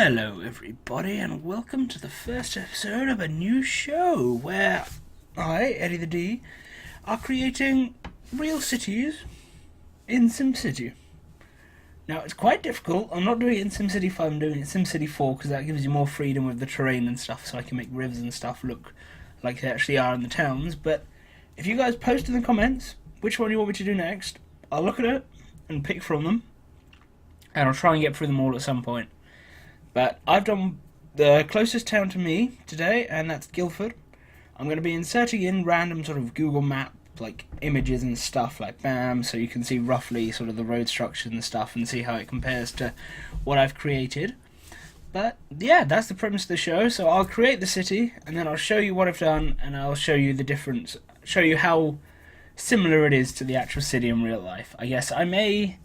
Hello everybody and welcome to the first episode of a new show where I, Eddie the D, are creating real cities in SimCity. Now it's quite difficult. I'm not doing it in SimCity 5, I'm doing it in SimCity 4 because that gives you more freedom with the terrain and stuff, so I can make rivers and stuff look like they actually are in the towns. But if you guys post in the comments which one you want me to do next, I'll look at it and pick from them, and I'll try and get through them all at some point. But I've done the closest town to me today, and that's Guildford. I'm going to be inserting in random sort of Google Map like images and stuff, like bam, so you can see roughly sort of the road structures and stuff and see how it compares to what I've created. But yeah, that's the premise of the show. So I'll create the city, and then I'll show you what I've done, and I'll show you the difference, show you how similar it is to the actual city in real life. I guess I may,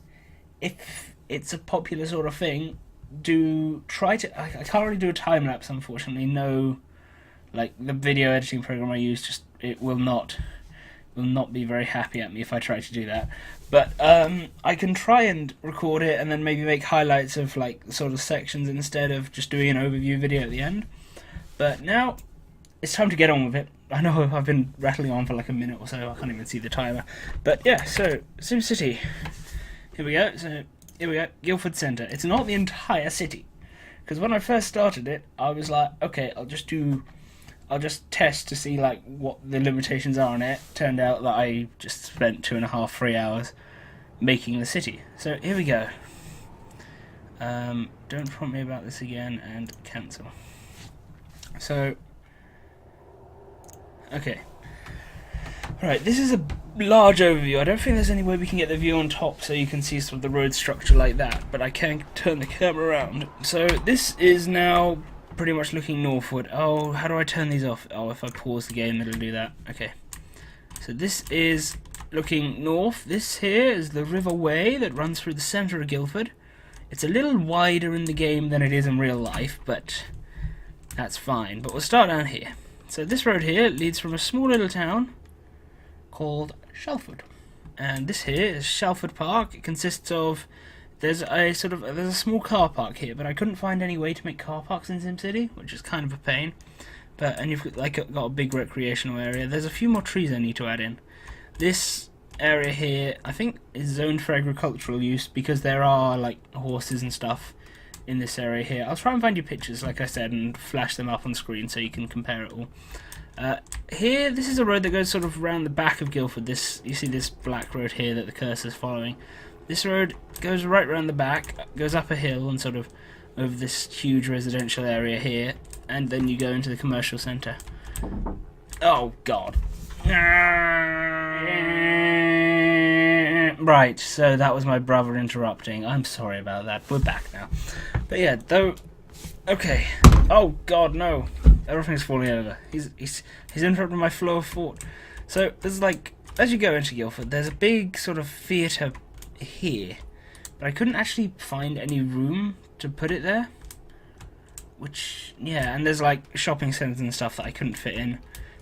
if it's a popular sort of thing, I can't really do a time lapse, unfortunately. No, like the video editing program I use, just it will not be very happy at me if I try to do that. But I can try and record it and then maybe make highlights of like sort of sections instead of just doing an overview video at the end. But now it's time to get on with it. I know I've been rattling on for like a minute or so. I can't even see the timer. But yeah, so SimCity. Here we go. So here we go, Guildford Centre. It's not the entire city, because when I first started it, I was like, okay, I'll just test to see like what the limitations are on it. Turned out that I just spent 2.5, 3 hours making the city. So here we go. Don't prompt me about this again, and cancel. So, okay. Right, this is a large overview. I don't think there's any way we can get the view on top so you can see sort of the road structure like that, but I can turn the camera around. So this is now pretty much looking northward. Oh, how do I turn these off? Oh, if I pause the game, it'll do that. Okay. So this is looking north. This here is the River Way that runs through the centre of Guildford. It's a little wider in the game than it is in real life, but that's fine. But we'll start down here. So this road here leads from a small little town called Shelford, and this here is Shelford Park. It consists of there's a small car park here, but I couldn't find any way to make car parks in SimCity, which is kind of a pain. And you've got a big recreational area. There's a few more trees I need to add in. This area here I think is zoned for agricultural use because there are like horses and stuff in this area here. I'll try and find you pictures, like I said, and flash them up on screen so you can compare it all. Here, this is a road that goes sort of around the back of Guildford. You see this black road here that the cursor's following. This road goes right around the back, goes up a hill and sort of over this huge residential area here, and then you go into the commercial centre. Oh god. Right, so that was my brother interrupting. I'm sorry about that. We're back now. But yeah, though. Okay. Oh god, no. Everything's falling over. He's interrupting my flow of thought. So there's like, as you go into Guildford, there's a big sort of theatre here, but I couldn't actually find any room to put it there. Which, yeah, and there's like shopping centres and stuff that I couldn't fit in.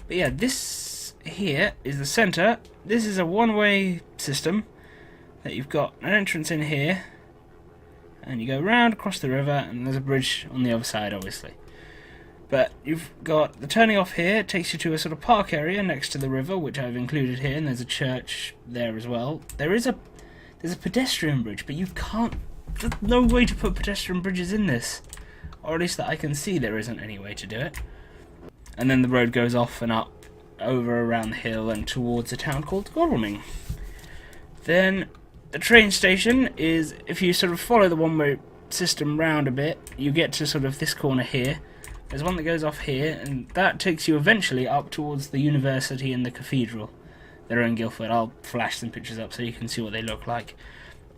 But yeah, this here is the centre. This is a one-way system that you've got an entrance in here, and you go round across the river, and there's a bridge on the other side, obviously. But you've got the turning off here. It takes you to a sort of park area next to the river, which I've included here, and there's a church there as well. There's a pedestrian bridge, but you can't. There's no way to put pedestrian bridges in this, or at least that I can see there isn't any way to do it. And then the road goes off and up, over around the hill, and towards a town called Godalming. Then the train station is, if you sort of follow the one-way system round a bit, you get to sort of this corner here. There's one that goes off here, and that takes you eventually up towards the university and the cathedral that are in Guildford. I'll flash some pictures up so you can see what they look like.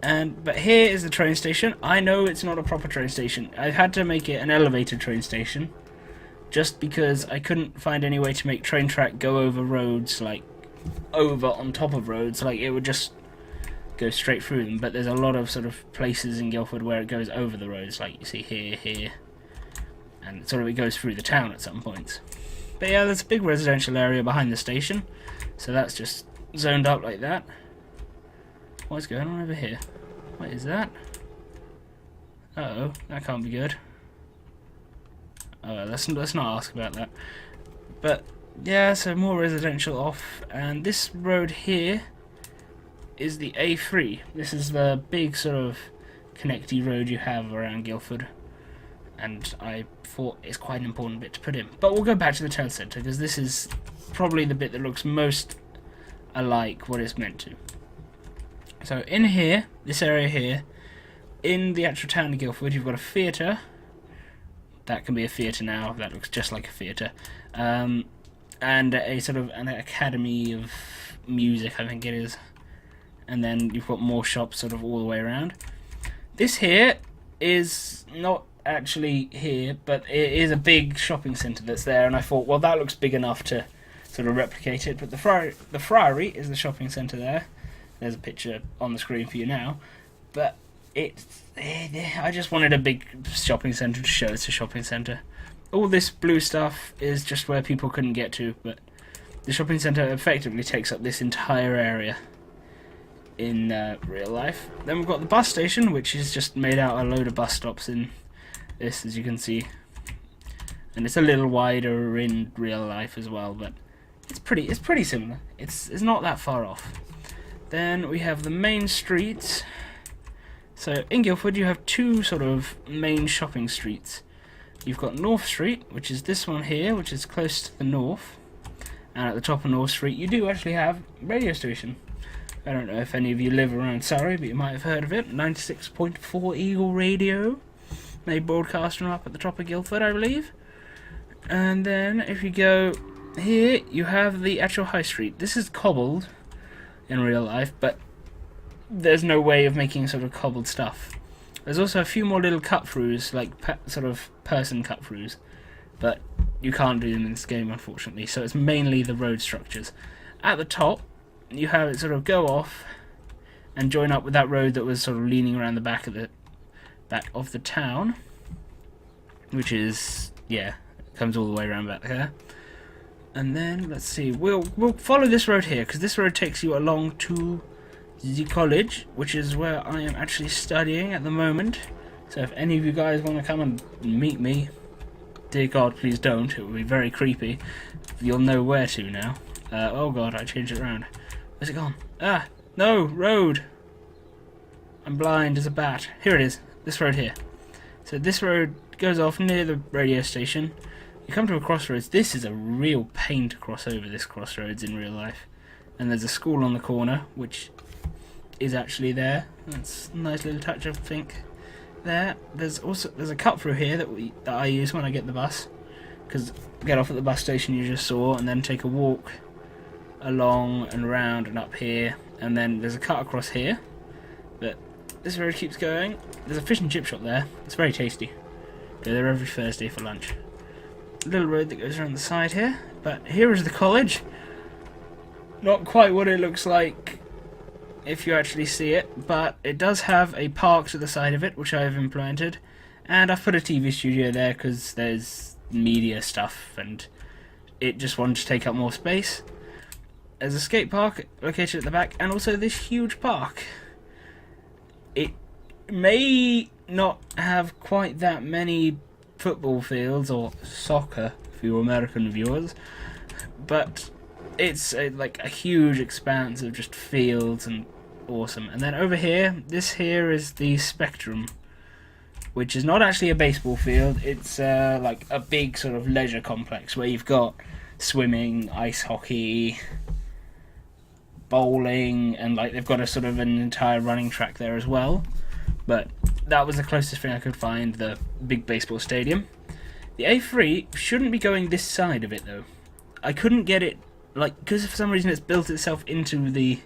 But here is the train station. I know it's not a proper train station. I had to make it an elevated train station, just because I couldn't find any way to make train track go over roads, like over on top of roads. Like it would just go straight through them. But there's a lot of sort of places in Guildford where it goes over the roads, like you see here. And sort of it goes through the town at some points. But yeah, there's a big residential area behind the station, so that's just zoned up like that. What's going on over here? What is that? Uh-oh, that can't be good. Let's not ask about that. But yeah, so more residential off, and this road here is the A3. This is the big sort of connecty road you have around Guildford, and I thought it's quite an important bit to put in. But we'll go back to the town centre, because this is probably the bit that looks most alike what it's meant to. So in here, this area here, in the actual town of Guildford, you've got a theatre. That can be a theatre now, that looks just like a theatre. And a sort of an academy of music, I think it is. And then you've got more shops sort of all the way around. This here is not actually here, but it is a big shopping centre that's there, and I thought, well, that looks big enough to sort of replicate it. But the Friary is the shopping centre there. There's a picture on the screen for you now. But I just wanted a big shopping centre to show it's a shopping centre. All this blue stuff is just where people couldn't get to, but the shopping centre effectively takes up this entire area in real life. Then we've got the bus station, which is just made out a load of bus stops in this, as you can see. And it's a little wider in real life as well, but it's pretty similar. It's not that far off. Then we have the main streets. So in Guildford you have two sort of main shopping streets. You've got North Street, which is this one here, which is close to the north. And at the top of North Street you do actually have a radio station. I don't know if any of you live around Surrey, but you might have heard of it. 96.4 Eagle Radio. They broadcast them up at the top of Guildford, I believe. And then if you go here, you have the actual high street. This is cobbled in real life, but there's no way of making sort of cobbled stuff. There's also a few more little cut-throughs, like sort of person cut-throughs, but you can't do them in this game, unfortunately, so it's mainly the road structures. At the top, you have it sort of go off and join up with that road that was sort of leaning around the back of the town, which is, yeah, it comes all the way around back there. And then, let's see, we'll follow this road here, because this road takes you along to the college, which is where I am actually studying at the moment. So if any of you guys want to come and meet me, dear God, please don't. It would be very creepy. You'll know where to now. Oh God, I changed it around. Where's it gone? Ah, no, road. I'm blind as a bat. Here it is, this road here. So this road goes off near the radio station. You come to a crossroads. This is a real pain to cross over, this crossroads in real life. And there's a school on the corner, which is actually there. That's a nice little touch, I think. There. There's a cut through here that I use when I get the bus, because get off at the bus station you just saw, and then take a walk along and round and up here, and then there's a cut across here. But this road keeps going. There's a fish and chip shop there. It's very tasty. Go there every Thursday for lunch. A little road that goes around the side here. But here is the college. Not quite what it looks like if you actually see it, but it does have a park to the side of it, which I have implemented, and I've put a TV studio there because there's media stuff and it just wanted to take up more space. There's a skate park located at the back, and also this huge park. It may not have quite that many football fields, or soccer for your American viewers, but it's like a huge expanse of just fields and awesome. And then over here, this here is the Spectrum, which is not actually a baseball field. It's like a big sort of leisure complex where you've got swimming, ice hockey, bowling, and like they've got a sort of an entire running track there as well. But that was the closest thing I could find, the big baseball stadium. The A3 shouldn't be going this side of it though. I couldn't get it, like, because for some reason it's built itself into the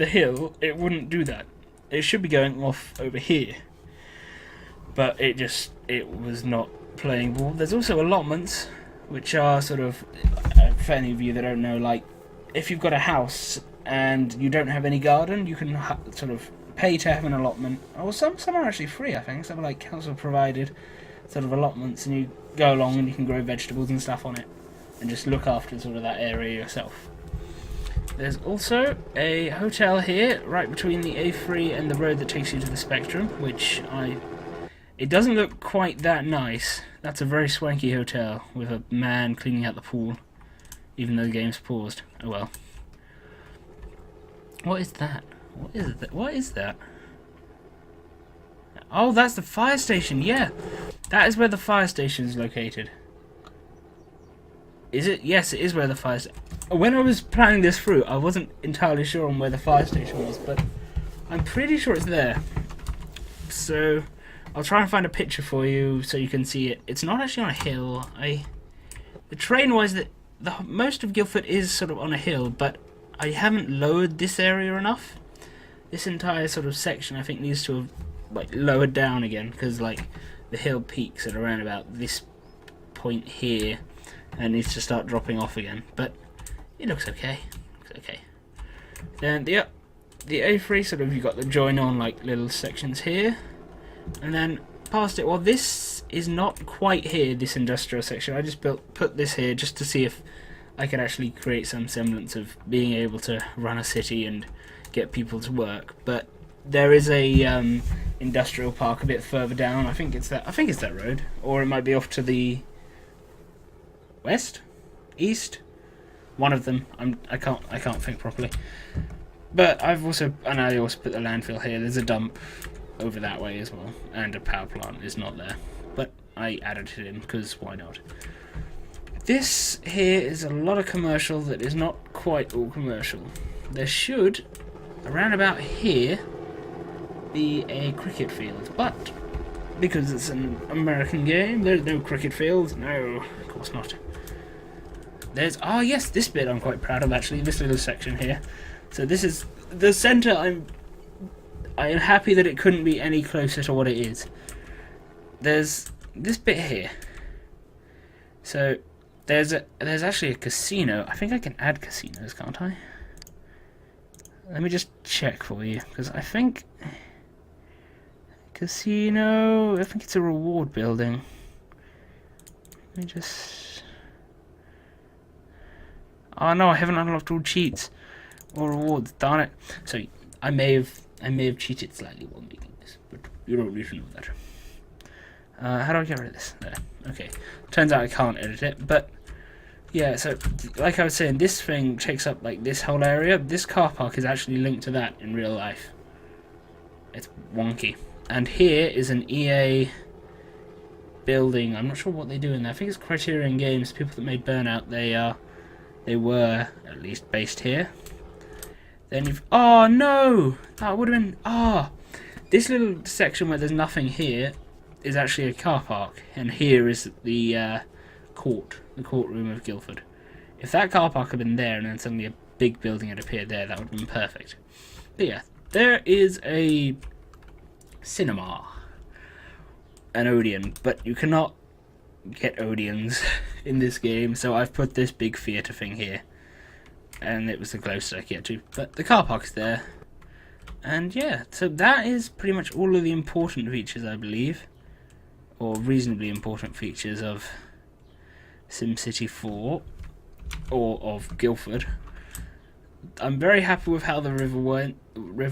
hill, it wouldn't do that. It should be going off over here. But it was not playing ball. There's also allotments, which are sort of, for any of you that don't know, like, if you've got a house and you don't have any garden, you can sort of pay to have an allotment. Or some are actually free, I think. Some are like council provided sort of allotments, and you go along and you can grow vegetables and stuff on it and just look after sort of that area yourself. There's also a hotel here right between the A3 and the road that takes you to the Spectrum, which I It doesn't look quite that nice. That's a very swanky hotel with a man cleaning out the pool, even though the game's paused. Oh well. What is that? What is that? What is that? Oh, that's the fire station. Yeah, that is where the fire station is located. Is it? Yes, it is where the fire station. When I was planning this through, I wasn't entirely sure on where the fire station was, but I'm pretty sure it's there. So I'll try and find a picture for you so you can see it. It's not actually on a hill. The terrain-wise, the most of Guildford is sort of on a hill, but I haven't lowered this area enough. This entire sort of section, I think, needs to have like lowered down again, because like the hill peaks at around about this point here, and needs to start dropping off again. But it looks okay. Looks okay. Then the A3 sort of, you got the join on like little sections here, and then past it. Well, this is not quite here. This industrial section. I just put this here just to see if I could actually create some semblance of being able to run a city and get people to work. But there is a industrial park a bit further down. I think it's that road, or it might be off to the west, east. One of them. I can't think properly. But I also put the landfill here. There's a dump over that way as well, and a power plant is not there, but I added it in because why not? This here is a lot of commercial that is not quite all commercial. There should, around about here, be a cricket field, but because it's an American game, there's no cricket field. No, of course not. There's, oh yes, this bit I'm quite proud of actually, this little section here. So this is the centre. I am happy that it couldn't be any closer to what it is. There's this bit here. So there's actually a casino. I think I can add casinos, can't I? Let me just check for you, because I think casino. I think it's a reward building. Let me just. Oh no, I haven't unlocked all cheats or rewards. Darn it! So I may have cheated slightly while making this, but you don't need to know that. How do I get rid of this? There. Okay. Turns out I can't edit it, but yeah. So like I was saying, this thing takes up like this whole area. This car park is actually linked to that in real life. It's wonky. And here is an EA building. I'm not sure what they do in there. I think it's Criterion Games. People that made Burnout. They were at least based here. Then you've... Oh, no! That would have been... Ah! This little section where there's nothing here is actually a car park. And here is the courtroom of Guildford. If that car park had been there and then suddenly a big building had appeared there, that would have been perfect. But yeah, there is a cinema. An Odeon. But you cannot get Odeons in this game, so I've put this big theatre thing here. And it was the closest I could get to. But the car park is there. And yeah, so that is pretty much all of the important features, I believe. Or reasonably important features of SimCity 4. Or of Guildford. I'm very happy with how the river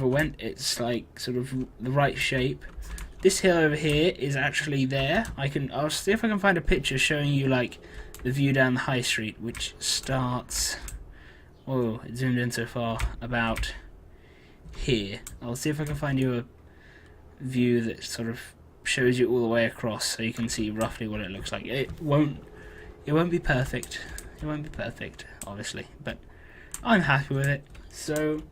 went. It's like sort of the right shape. This hill over here is actually there. I'll see if I can find a picture showing you like the view down the high street, which starts... Oh, it zoomed in so far. About here. I'll see if I can find you a view that sort of shows you all the way across, so you can see roughly what it looks like. It won't be perfect. It won't be perfect, obviously, but I'm happy with it. So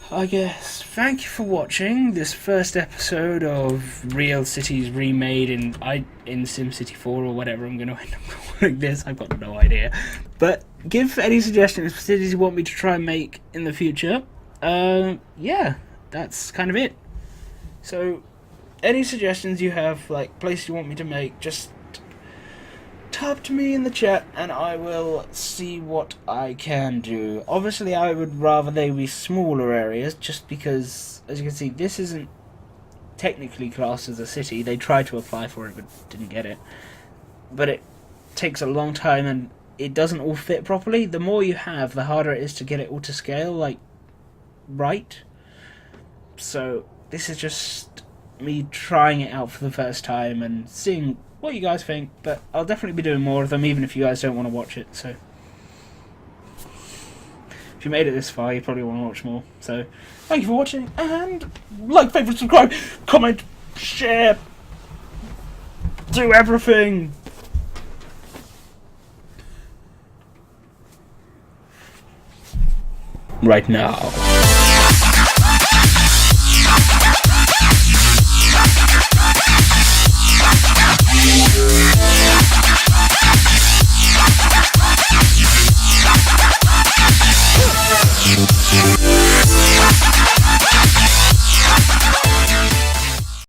I guess thank you for watching this first episode of Real Cities Remade in SimCity 4 or whatever I'm going to end up calling this. I've got no idea. But give any suggestions for cities you want me to try and make in the future. Yeah, that's kind of it. So any suggestions you have, like places you want me to make, just type to me in the chat and I will see what I can do. Obviously I would rather they be smaller areas, just because as you can see this isn't technically classed as a city. They tried to apply for it but didn't get it. But it takes a long time and it doesn't all fit properly. The more you have, the harder it is to get it all to scale, like right. So this is just me trying it out for the first time and seeing what you guys think, but I'll definitely be doing more of them, even if you guys don't want to watch it, so... If you made it this far, you probably want to watch more, so... Thank you for watching, and like, favourite, subscribe, comment, share, do everything! Right now.